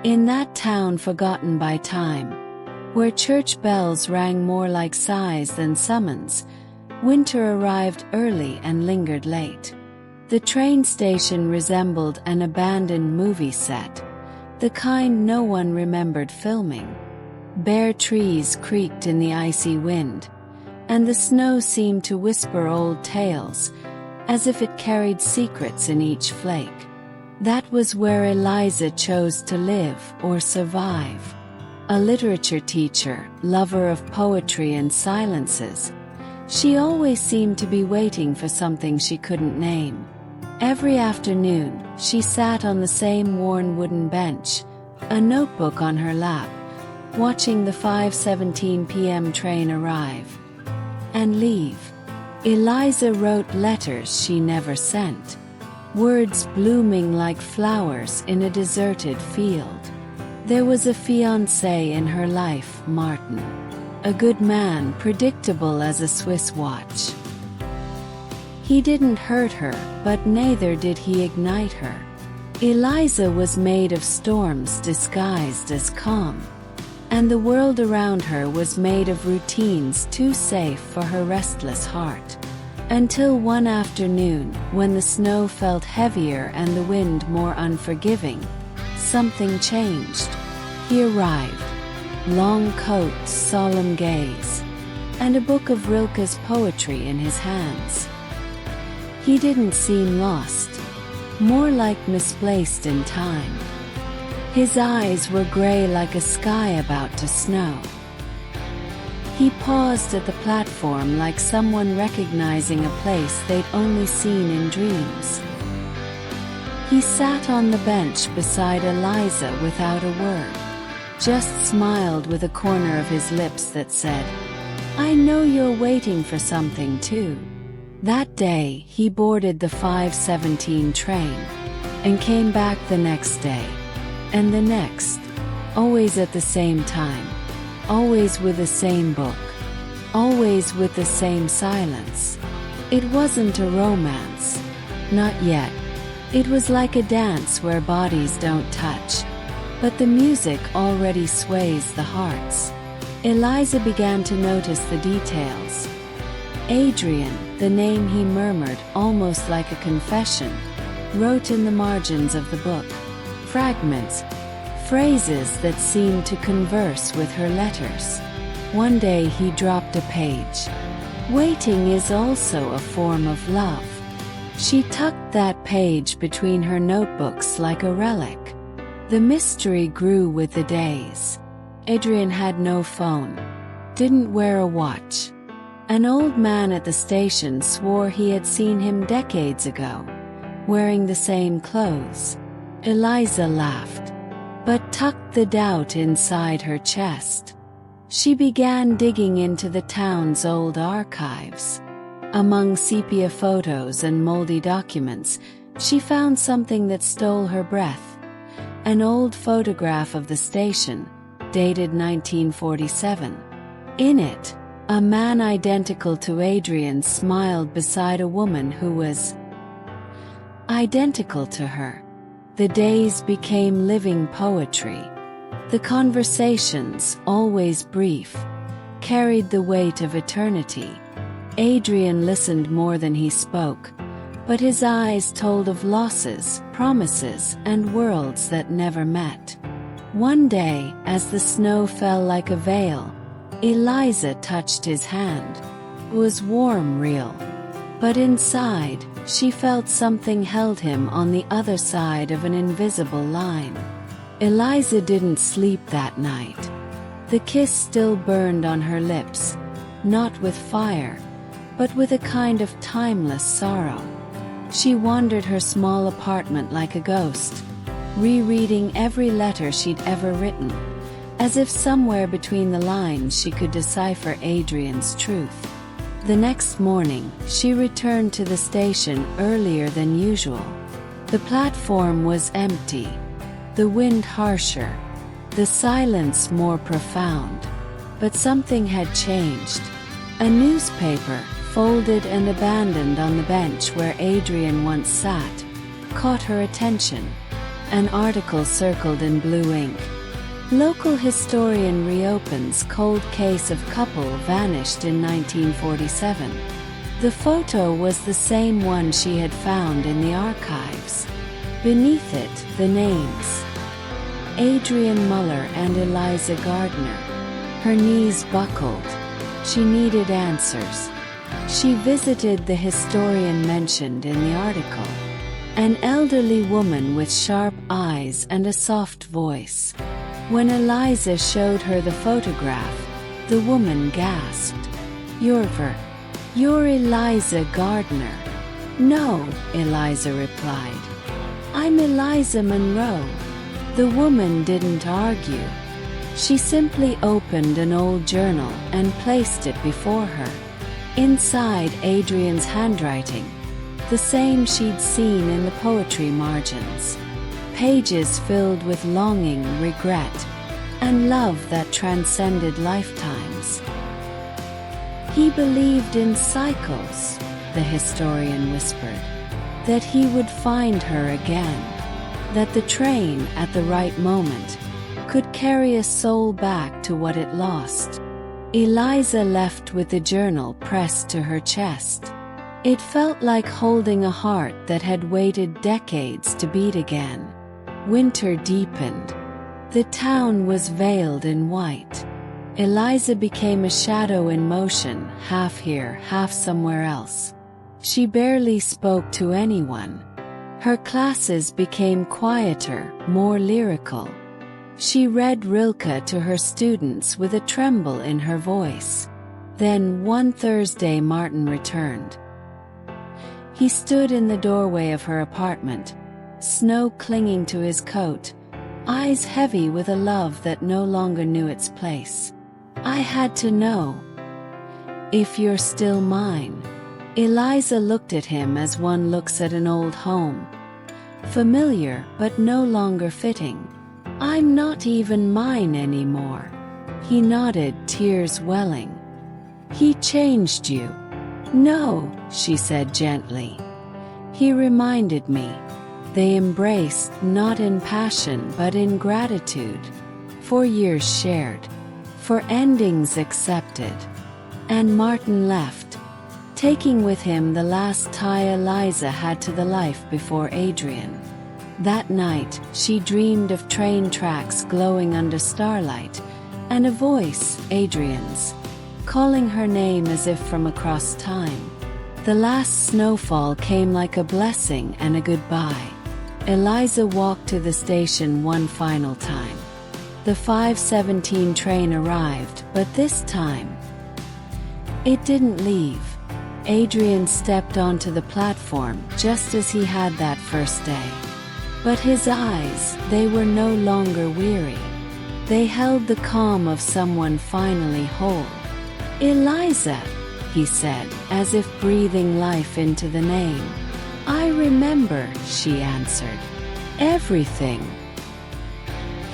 In that town forgotten by time, where church bells rang more like sighs than summons, winter arrived early and lingered late. The train station resembled an abandoned movie set, the kind no one remembered filming. Bare trees creaked in the icy wind, and the snow seemed to whisper old tales, as if it carried secrets in each flake. That was where Eliza chose to live or survive. A literature teacher, lover of poetry and silences, she always seemed to be waiting for something she couldn't name. Every afternoon, she sat on the same worn wooden bench, a notebook on her lap, watching the 5:17 p.m. train arrive and leave. Eliza wrote letters she never sent, words blooming like flowers in a deserted field. There was a fiancé in her life, Martin, a good man, predictable as a Swiss watch. He didn't hurt her, but neither did he ignite her. Eliza was made of storms disguised as calm, and the world around her was made of routines too safe for her restless heart. Until one afternoon, when the snow felt heavier and the wind more unforgiving, something changed. He arrived, long coat, solemn gaze, and a book of Rilke's poetry in his hands. He didn't seem lost, more like misplaced in time. His eyes were gray like a sky about to snow. He paused at the platform like someone recognizing a place they'd only seen in dreams. He sat on the bench beside Eliza without a word, just smiled with a corner of his lips that said, "I know you're waiting for something too." That day, he boarded the 5:17 train, and came back the next day, and the next, always at the same time, always with the same book, always with the same silence. It wasn't a romance, not yet. It was like a dance where bodies don't touch, but the music already sways the hearts. Eliza began to notice the details. Adrian, the name he murmured almost like a confession, wrote in the margins of the book. Fragments, phrases that seemed to converse with her letters. One day he dropped a page. "Waiting is also a form of love." She tucked that page between her notebooks like a relic. The mystery grew with the days. Adrian had no phone, didn't wear a watch. An old man at the station swore he had seen him decades ago, wearing the same clothes. Eliza laughed, but tucked the doubt inside her chest. She began digging into the town's old archives. Among sepia photos and moldy documents, she found something that stole her breath. An old photograph of the station, dated 1947. In it, a man identical to Adrian smiled beside a woman who was identical to her. The days became living poetry. The conversations, always brief, carried the weight of eternity. Adrian listened more than he spoke, but his eyes told of losses, promises, and worlds that never met. One day, as the snow fell like a veil, Eliza touched his hand. It was warm, real. But inside, she felt something held him on the other side of an invisible line. Eliza didn't sleep that night. The kiss still burned on her lips, not with fire, but with a kind of timeless sorrow. She wandered her small apartment like a ghost, rereading every letter she'd ever written, as if somewhere between the lines she could decipher Adrian's truth. The next morning, she returned to the station earlier than usual. The platform was empty, the wind harsher, the silence more profound. But something had changed. A newspaper, folded and abandoned on the bench where Adrian once sat, caught her attention. an article circled in blue ink. Local historian reopens cold case of couple vanished in 1947. The photo was the same one she had found in the archives. Beneath it, the names: Adrian Muller and Eliza Gardner. Her knees buckled. She needed answers. She visited the historian mentioned in the article. An elderly woman with sharp eyes and a soft voice. When Eliza showed her the photograph, the woman gasped. You're Eliza Gardner." "No," Eliza replied. "I'm Eliza Monroe." The woman didn't argue. She simply opened an old journal and placed it before her. Inside, Adrian's handwriting, the same she'd seen in the poetry margins. Pages filled with longing, regret, and love that transcended lifetimes. "He believed in cycles," the historian whispered, "that he would find her again, that the train, at the right moment, could carry a soul back to what it lost." Eliza left with the journal pressed to her chest. It felt like holding a heart that had waited decades to beat again. Winter deepened. The town was veiled in white. Eliza became a shadow in motion, half here, half somewhere else. She barely spoke to anyone. Her classes became quieter, more lyrical. She read Rilke to her students with a tremble in her voice. Then one Thursday Martin returned. He stood in the doorway of her apartment, snow clinging to his coat, eyes heavy with a love that no longer knew its place. "I had to know if you're still mine." Eliza looked at him as one looks at an old home. Familiar but no longer fitting. "I'm not even mine anymore." He nodded, tears welling. "He changed you." "No," she said gently. "He reminded me." They embraced, not in passion but in gratitude. For years shared. For endings accepted. And Martin left, taking with him the last tie Eliza had to the life before Adrian. That night, she dreamed of train tracks glowing under starlight, and a voice, Adrian's, calling her name as if from across time. The last snowfall came like a blessing and a goodbye. Eliza walked to the station one final time. The 5:17 train arrived, but this time, it didn't leave. Adrian stepped onto the platform just as he had that first day. But his eyes, they were no longer weary. They held the calm of someone finally whole. "Eliza," he said, as if breathing life into the name. "I remember," she answered. "Everything."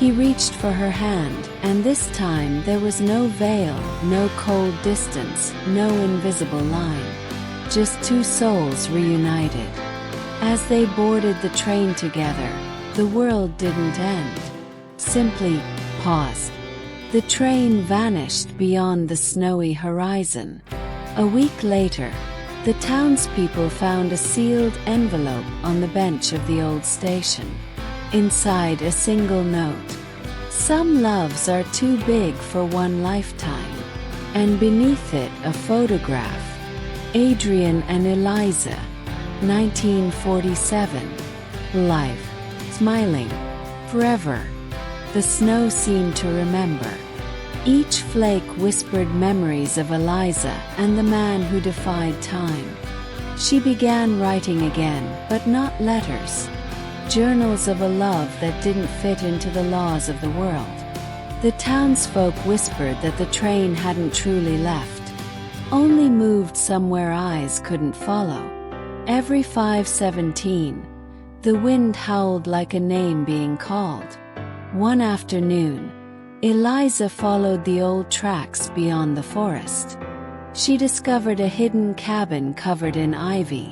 He reached for her hand, and this time there was no veil, no cold distance, no invisible line. Just two souls reunited. As they boarded the train together, the world didn't end. Simply paused. The train vanished beyond the snowy horizon. A week later, the townspeople found a sealed envelope on the bench of the old station. Inside, a single note. "Some loves are too big for one lifetime." And beneath it, a photograph. Adrian and Eliza, 1947. Life. Smiling. Forever. The snow seemed to remember. Each flake whispered memories of Eliza and the man who defied time. She began writing again, but not letters. Journals of a love that didn't fit into the laws of the world. The townsfolk whispered that the train hadn't truly left, only moved somewhere eyes couldn't follow. Every 5:17, the wind howled like a name being called. One afternoon, Eliza followed the old tracks beyond the forest. She discovered a hidden cabin covered in ivy,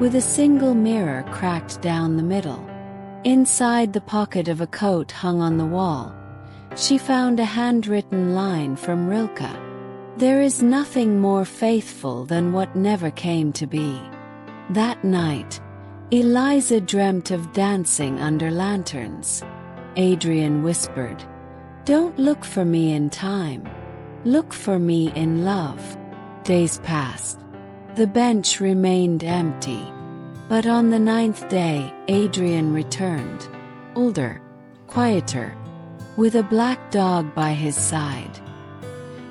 with a single mirror cracked down the middle. Inside the pocket of a coat hung on the wall, she found a handwritten line from Rilke. "There is nothing more faithful than what never came to be." That night, Eliza dreamt of dancing under lanterns. Adrian whispered, "Don't look for me in time. Look for me in love." Days passed. The bench remained empty. But on the 9th day, Adrian returned, older, quieter, with a black dog by his side.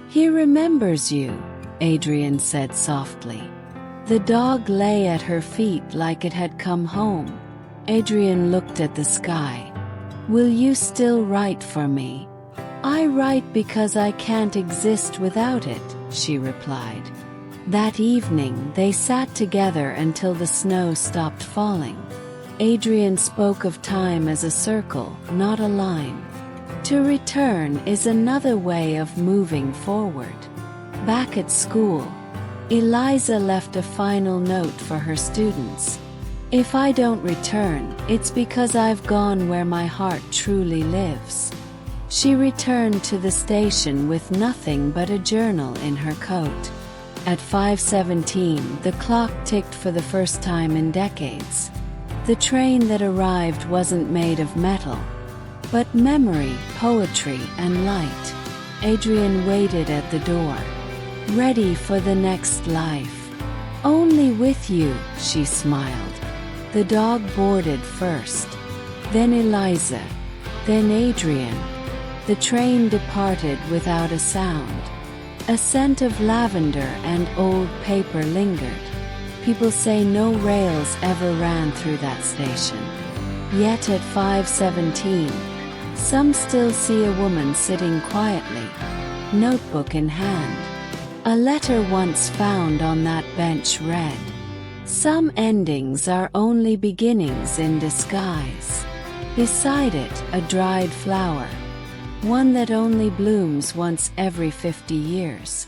"He remembers you," Adrian said softly. The dog lay at her feet like it had come home. Adrian looked at the sky. "Will you still write for me?" "I write because I can't exist without it," she replied. That evening they sat together until the snow stopped falling. Adrian spoke of time as a circle, not a line. To return is another way of moving forward. Back at school, Eliza left a final note for her students. "If I don't return, it's because I've gone where my heart truly lives." She returned to the station with nothing but a journal in her coat. At 5:17, the clock ticked for the first time in decades. The train that arrived wasn't made of metal, but memory, poetry, and light. Adrian waited at the door, ready for the next life. "Only with you," she smiled. The dog boarded first, then Eliza, then Adrian. The train departed without a sound. A scent of lavender and old paper lingered. People say no rails ever ran through that station. Yet at 5:17, some still see a woman sitting quietly, notebook in hand. A letter once found on that bench read, "Some endings are only beginnings in disguise." Beside it, a dried flower, one that only blooms once every 50 years.